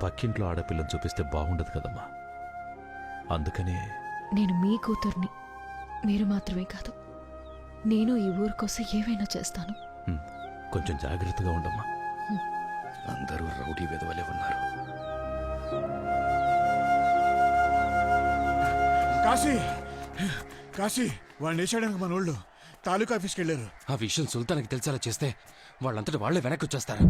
పక్కింట్లో ఆడపిల్లని చూపిస్తే బాగుండదు కదమ్మా. అందుకనే నేను మీ కూతుర్ని. మీరు మాత్రమే కాదు, నేను ఈ ఊరు కోసం ఏవైనా చేస్తాను. కొంచెం జాగ్రత్తగా ఉండమ్మా. అందరూ రౌడీ వెధవలే ఉన్నారు. కాశీ కాశీ వాడిని వేసాడానికి మన వాళ్ళు తాలూకా ఆఫీస్కి వెళ్ళారు. ఆ విషయం సుల్తాన్కి తెలిసేలా చేస్తే వాళ్ళంతటి వాళ్లే వెనక్కి వచ్చేస్తారు.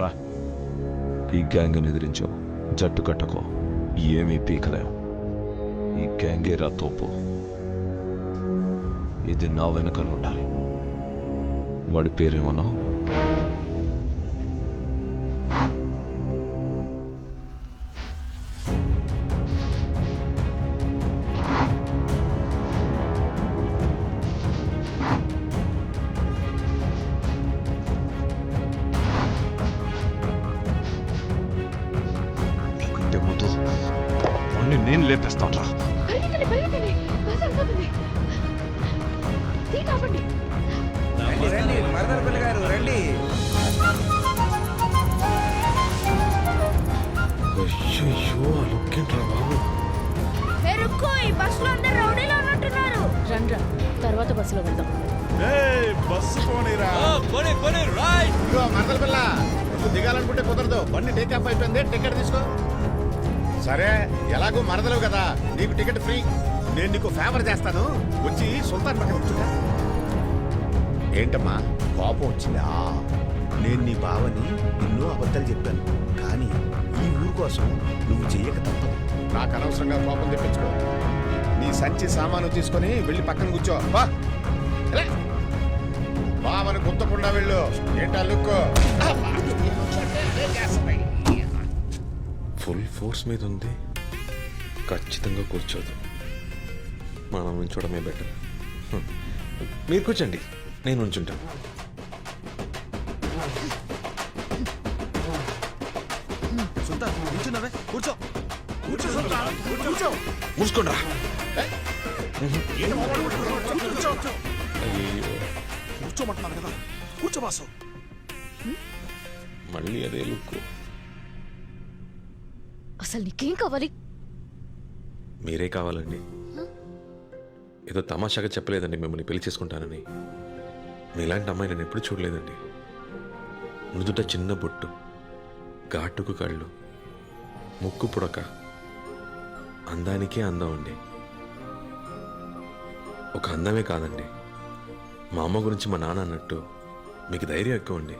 రా, ఈ గ్యాంగ్ని ఎదిరించో, జట్టు కట్టకో, ఏమీ పీకలేం. ఈ గ్యాంగే రా తోపు. ఇది నా వెనకాల ఉండాలి. వాడి పేరేమన్నా? నీకంటే ముందు వాడిని నేను లేపేస్తాను రా. అయ్యో, ఆ లుక్కేంట్రా బాబు. రండ్రా, తర్వాత బస్సులో వెళ్దాం. బస్సు పోనీరా. మరదల పిల్ల దిగాలనుకుంటే కుదరదు. బండి టేక్ ఆఫ్ అయిపోయింది, టికెట్ తీసుకో. సరే, ఎలాగో మరదలేవు కదా, నీకు టికెట్ ఫ్రీ. నేను నీకు ఫేవర్ చేస్తాను, వచ్చి సుల్తాన్ పక్కన కూర్చుంటా. ఏంటమ్మా కోపం వచ్చిందా? నేను నీ బావని ఎన్నో అబద్ధాలు చెప్పాను, కానీ ఈ ఊరు కోసం నువ్వు చెయ్యక తప్పదు. నాకు అనవసరంగా కోపం తెప్పించుకో. నీ సంచి సామాను తీసుకొని వెళ్ళి పక్కన కూర్చో. బావని గుర్తకుండా వెళ్ళు. ఏంటా లుక్కో? ఫుల్ ఫోర్స్ మీద ఉంది, ఖచ్చితంగా కూర్చోదు. మనం ఉంచడమే బెటర్. మీరు కూర్చోండి, నేను ఉంచుంటాను. కూర్చో కూర్చో సుల్తాన్, కూర్చో. మూసుకోండి. కూర్చోమంటున్నాను కదా, కూర్చో బాసు. మళ్ళీ అదే లుక్. అసలు నీకేం కావాలి? మీరే కావాలండి. ఏదో తమాషాగా చెప్పలేదండి మిమ్మల్ని పెళ్లి చేసుకుంటానని. మీలాంటి అమ్మాయి నేను ఎప్పుడు చూడలేదండి. నుదుట చిన్న బొట్టు, ఘాటుకు కళ్ళు, ముక్కు పుడక, అందానికే అందం అండి. ఒక అందమే కాదండి, మా అమ్మ గురించి మా నాన్న అన్నట్టు మీకు ధైర్యం ఎక్కువ అండి.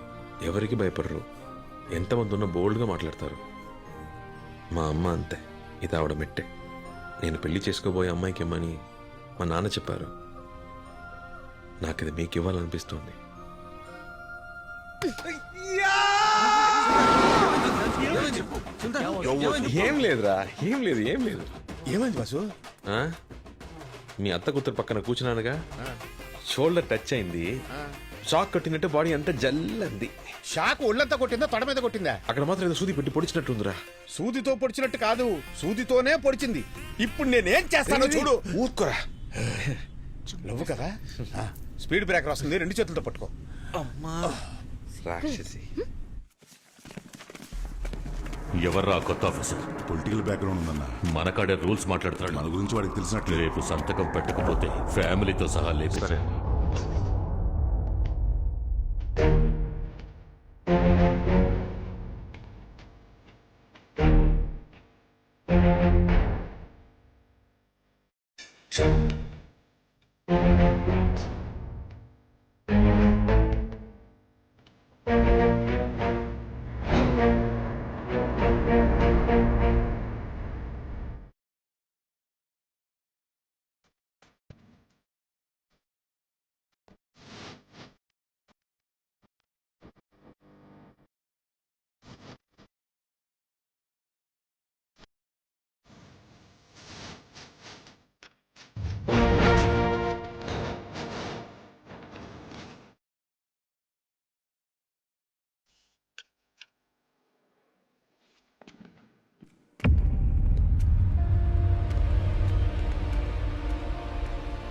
ఎవరికి భయపడరు, ఎంతమంది ఉన్నా బోల్డ్గా మాట్లాడతారు. మా అమ్మ అంతే, ఇది ఆవిడ మెట్టే. నేను పెళ్లి చేసుకోబోయే అమ్మాయికి ఇమ్మని మా నాన్న చెప్పారు. నాకు ఇది మీకు ఇవ్వాలనిపిస్తుంది. ఏం లేదురా, ఏం లేదు, ఏం లేదు. ఏమైంది బాసు? మీ అత్త కూతురు పక్కన కూర్చున్నానుగా, షోల్డర్ టచ్ అయింది, షాక్ కొట్టినట్టు బాడీ అంతా జల్లంది. షాక్ ఒళ్ళంతా కొట్టిందా, తొడ మీద కొట్టిందా? అక్కడ మాత్రం ఏదో సూది పెట్టి పొడిచినట్టుందిరా. సూదితో పొడిచినట్టు కాదు, సూదితోనే పొడిచింది. ఇప్పుడు నేనేం చేస్తానో చూడు. ఊరుకోరా. నువ్వు కదా, స్పీడ్ బ్రేకర్ వస్తుంది, రెండు చేతులతో పట్టుకో. రాక్షసి. ఎవర్రా కొత్త ఆఫీసర్? పొలిటికల్ బ్యాక్గ్రౌండ్ ఉందన్న. మనకాడే రూల్స్ మాట్లాడుతున్నాడు. మన గురించి వాడికి తెలిసినట్లే. రేపు సంతకం పెట్టకపోతే ఫ్యామిలీతో సహా లేపేసా.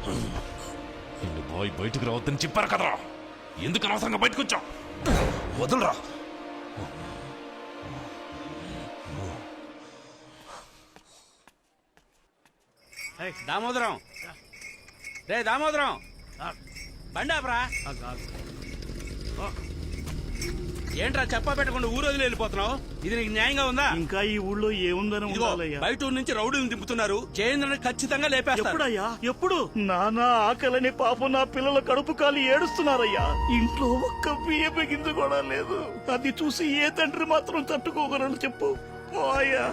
నిన్ను బాయ్ బయటకు రావద్దని చెప్పారు కదరా, ఎందుకు అనవసరంగా బయటకు వచ్చావు? వదలరా. దామోదరం, రే దామోదరం, బండాబ్రా. ఏంట్రా చెప్పా పెట్టకుండా ఊరు వదిలి వెళ్ళిపోతున్నావు? ఇది నీకు న్యాయంగా ఉందా? ఇంకా ఈ ఊళ్ళో ఏముందని ఇదిగో, ఉండాలయ్యా? బయట ఊరు నుంచి రౌడీలు దింపుతున్నారు. చేయందని ఖచ్చితంగా లేపేస్తారు. ఎప్పుడయ్యా? ఎప్పుడు? నానా ఆకలని పాపం నా పిల్లల కడుపు కాలి ఏడుస్తున్నారయ్యా. ఇంట్లో ఒక్క బియ్యం గింజ కూడా లేదు. అది చూసి ఏ తండ్రి మాత్రం తట్టుకోగలరు చెప్పు? ఓ అయ్యా,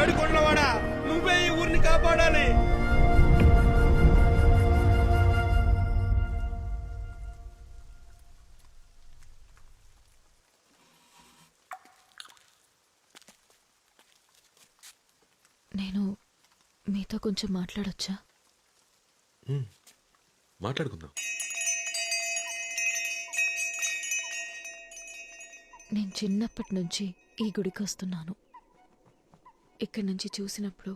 ఏడుకొండలవాడా, నువ్వే ఈ ఊరిని కాపాడాలి. నేను మీతో కొంచెం మాట్లాడొచ్చా? మాట్లాడుకుందాం. నేను చిన్నప్పటి నుంచి ఈ గుడికి వస్తున్నాను. ఇక్కడి నుంచి చూసినప్పుడు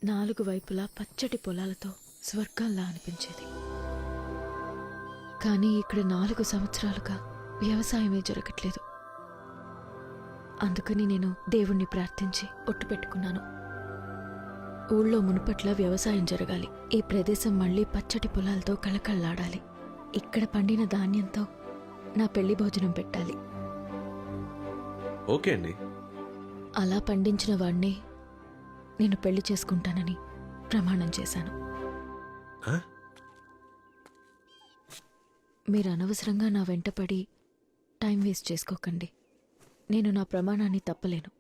4 వైపులా పచ్చటి పొలాలతో స్వర్గంలా అనిపించేది. కానీ ఇక్కడ 4 సంవత్సరాలుగా వ్యవసాయమే జరగట్లేదు. అందుకని నేను దేవుణ్ణి ప్రార్థించి ఒట్టు పెట్టుకున్నాను. ఊళ్ళో మునుపట్ల వ్యవసాయం జరగాలి. ఈ ప్రదేశం మళ్ళీ పచ్చటి పొలాలతో కళకళలాడాలి. ఇక్కడ పండిన ధాన్యంతో నా పెళ్లి భోజనం పెట్టాలి. ఓకే అండి. అలా పండించిన వాణ్ణే నేను పెళ్లి చేసుకుంటానని ప్రమాణం చేశాను. మీరు అనవసరంగా నా వెంటపడి టైం వేస్ట్ చేసుకోకండి. నేను నా ప్రమాణాన్ని తప్పలేను.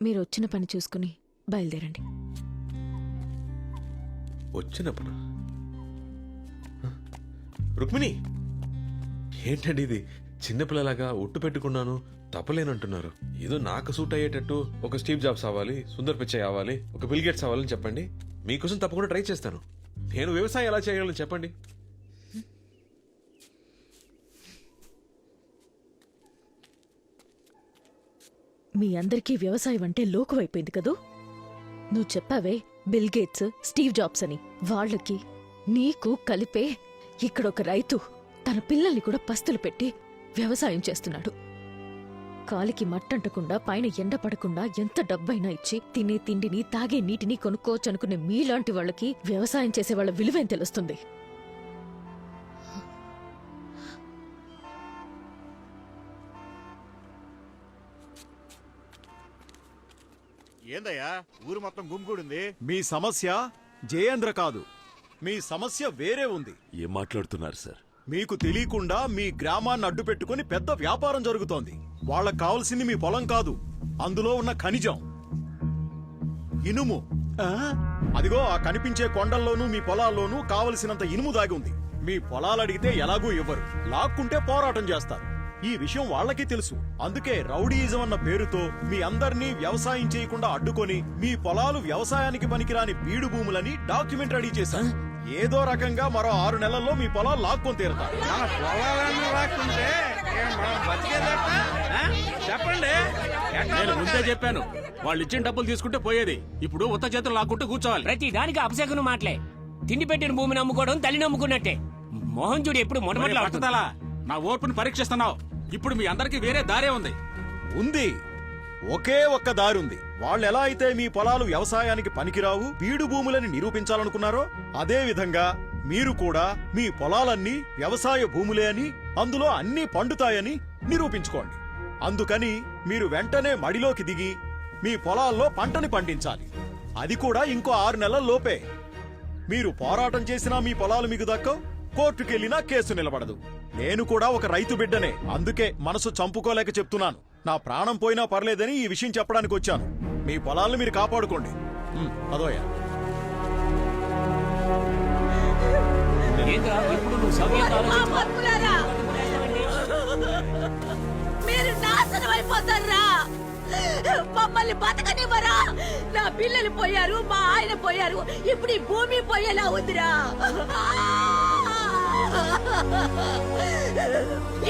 మీరు వచ్చిన పని చూసుకుని బయలుదేరండి. వచ్చినప్పుడు రుక్మిణి, ఏంటండి ఇది? చిన్నపిల్లలాగా ఒట్టు పెట్టుకున్నాను తప్పలేనంటున్నారు. ఏదో నాకు సూట్ అయ్యేటట్టు ఒక స్టీవ్ జాబ్స్ అవ్వాలి, సుందర్ పిచ్చై అవ్వాలి, ఒక బిల్ గేట్స్ అవ్వాలని చెప్పండి. మీకోసం తప్పకుండా ట్రై చేస్తాను. నేను వ్యవసాయం ఎలా చేయగలను చెప్పండి. మీ అందరికీ వ్యవసాయం అంటే లోకువైపోయింది కదూ. నువ్వు చెప్పావే బిల్ గేట్స్, స్టీవ్ జాబ్స్ అని. వాళ్ళకి నీకు కలిపే ఇక్కడొక రైతు తన పిల్లల్ని కూడా పస్తులు పెట్టి వ్యవసాయం చేస్తున్నాడు. కాలికి మట్టంటకుండా, పైన ఎండ పడకుండా ఎంత డబ్బైనా ఇచ్చి తినే తిండిని, తాగే నీటిని కొనుక్కోవచ్చనుకునే మీలాంటి వాళ్ళకి వ్యవసాయం చేసే వాళ్ళ విలువేం తెలుస్తుంది? ఏందయ్యా ఊరు మొత్తం గుమ్కూడింది? మీ సమస్య జయేంద్ర కాదు, మీ సమస్య వేరే ఉంది. ఏం మాట్లాడుతున్నారు సార్? మీకు తెలియకుండా మీ గ్రామాన్ని అడ్డు పెట్టుకుని పెద్ద వ్యాపారం జరుగుతోంది. వాళ్ళకు కావాల్సింది మీ పొలం కాదు, అందులో ఉన్న ఖనిజం, ఇనుము. అదిగో ఆ కనిపించే కొండల్లోనూ మీ పొలాల్లోనూ కావలసినంత ఇనుము దాగి ఉంది. మీ పొలాలు అడిగితే ఎలాగూ ఇవ్వరు, లాక్కుంటే పోరాటం చేస్తారు. ఈ విషయం వాళ్ళకి తెలుసు. అందుకే రౌడీయిజం అన్న పేరుతో మీ అందర్నీ వ్యవసాయం చేయకుండా అడ్డుకొని మీ పొలాలు వ్యవసాయానికి పనికిరాని బీడు భూములని డాక్యుమెంట్ రెడీ చేశారు. ఏదో రకంగా మరో 6 నెలల్లో మీ పొలాలు లాక్కొని తీరుతారు. చెప్పండి. నేను ముందే చెప్పాను, వాళ్ళు ఇచ్చిన డబ్బులు తీసుకుంటే పోయేది. ఇప్పుడు ఉత్త చేతులు లాక్కుంటూ కూర్చోవాలి. ప్రతి దానికి అపశకునం మాటలే. తిండి పెట్టిన భూమిని అమ్ముకోవడం తల్లి నమ్ముకున్నట్టే. మోహన్ చూడు ఎప్పుడు మొట్టమొదటి నా ఓర్పుని పరీక్షిస్తున్నావు. ఇప్పుడు మీ అందరికి వేరే దారే ఉంది. ఉంది, ఒకే ఒక్క దారుంది. వాళ్ళు ఎలా అయితే మీ పొలాలు వ్యవసాయానికి పనికిరావు, బీడు భూములని నిరూపించాలనుకున్నారో అదే విధంగా మీరు కూడా మీ పొలాలన్నీ వ్యవసాయ భూములే అని, అందులో అన్నీ పండుతాయని నిరూపించుకోండి. అందుకని మీరు వెంటనే మడిలోకి దిగి మీ పొలాల్లో పంటని పండించాలి. అది కూడా ఇంకో 6 నెలల్లోపే. మీరు పోరాటం చేసినా మీ పొలాలు మీకు దక్కవు, కోర్టుకెళ్లినా కేసు నిలబడదు. నేను కూడా ఒక రైతు బిడ్డనే, అందుకే మనసు చంపుకోలేక చెప్తున్నాను. నా ప్రాణం పోయినా పర్లేదని ఈ విషయం చెప్పడానికి వచ్చాను. మీ పొలాలను మీరు కాపాడుకోండి. అదోయా మీరు నాశనం అయిపోతారా? మమ్మల్ని బతకనివ్వరా? నా పిల్లలు పోయారు, మా ఆయన పోయారు, ఇప్పుడు ఈ భూమి పోయేలా ఉందిరా.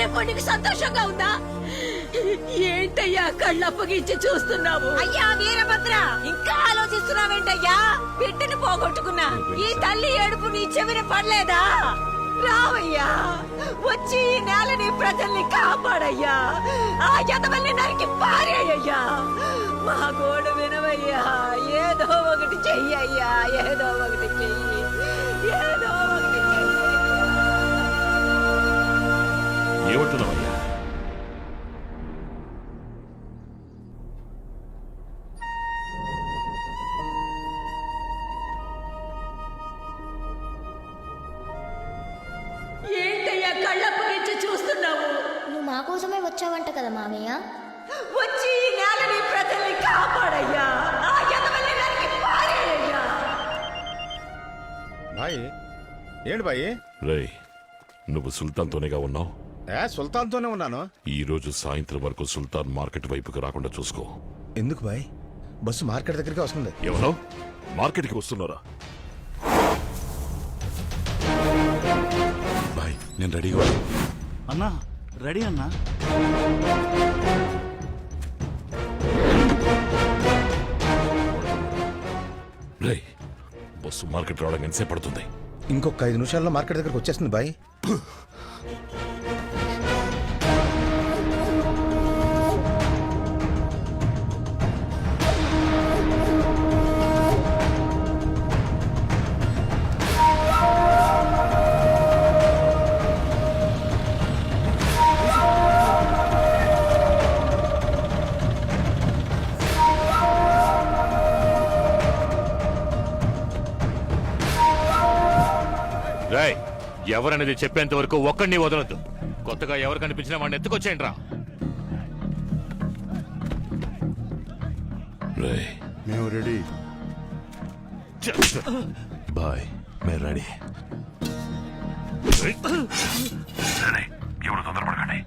ఇప్పుడు నీకు సంతోషంగా ఉందా? ఏంటయ్యా కళ్ళప్పగించి చూస్తున్నావు? అయ్యా వీరభద్ర, ఇంకా ఆలోచిస్తున్నావేంటయ్యా? బిడ్డని పోగొట్టుకున్నా ఈ తల్లి ఏడుపు చెవిన పడలేదా? రావయ్యా, వచ్చి ఈ నేలని ప్రజల్ని కాపాడయ్యా. ఆ ఎదవల్ని నరికి పారేయ్యా. మా గోడు వినవయ్యా. ఏదో ఒకటి చెయ్యయ్యా, ఏదో ఒకటి చెయ్యి, ఏదో ఒకటి చెయ్యి. ఏమంటున్నావయ్యా? ఏంటయ్యా కళ్ళప్పగించి చూస్తున్నావు? నువ్వు మా కోసమే వచ్చావంట కదా మామయ్య. వచ్చి ఈ నేలని ప్రజల్ని కాపాడయ్యా. ఆ ఎదవల్ని నరికి పారేయ్యా. బాయ్ ఏంటి బాయ్? రేయ్, నువ్వు సుల్తాన్తోనేగా ఉన్నావు. సుల్తాన్తోనే ఉన్నాను. ఈ రోజు సాయంత్రం వరకు సుల్తాన్ మార్కెట్ వైపుకి రాకుండా చూసుకో. ఎందుకు బాయ్? బస్సు మార్కెట్ దగ్గరికి వస్తుంది. ఎవరో మార్కెట్కి వస్తున్నారా? బాయ్, నేను రెడీగా ఉన్నా. అన్నా రెడీ అన్నా. రేయ్, బస్సు మార్కెట్ రావడానికి ఎంతసేపు పడుతుంది? ఇంకొక 5 నిమిషాల్లో మార్కెట్ దగ్గరకు వచ్చేస్తుంది బాయ్. రాయ్, ఎవరనేది చెప్పేంత వరకు ఒక్కడిని వదలొద్దు. కొత్తగా ఎవరు కనిపించినా వాడిని ఎత్తుకొచ్చేయండి రా. రేయ్, మేము రెడీ. బాయ్, మేము రెడీ. ఎవరు తొందరపడకండి.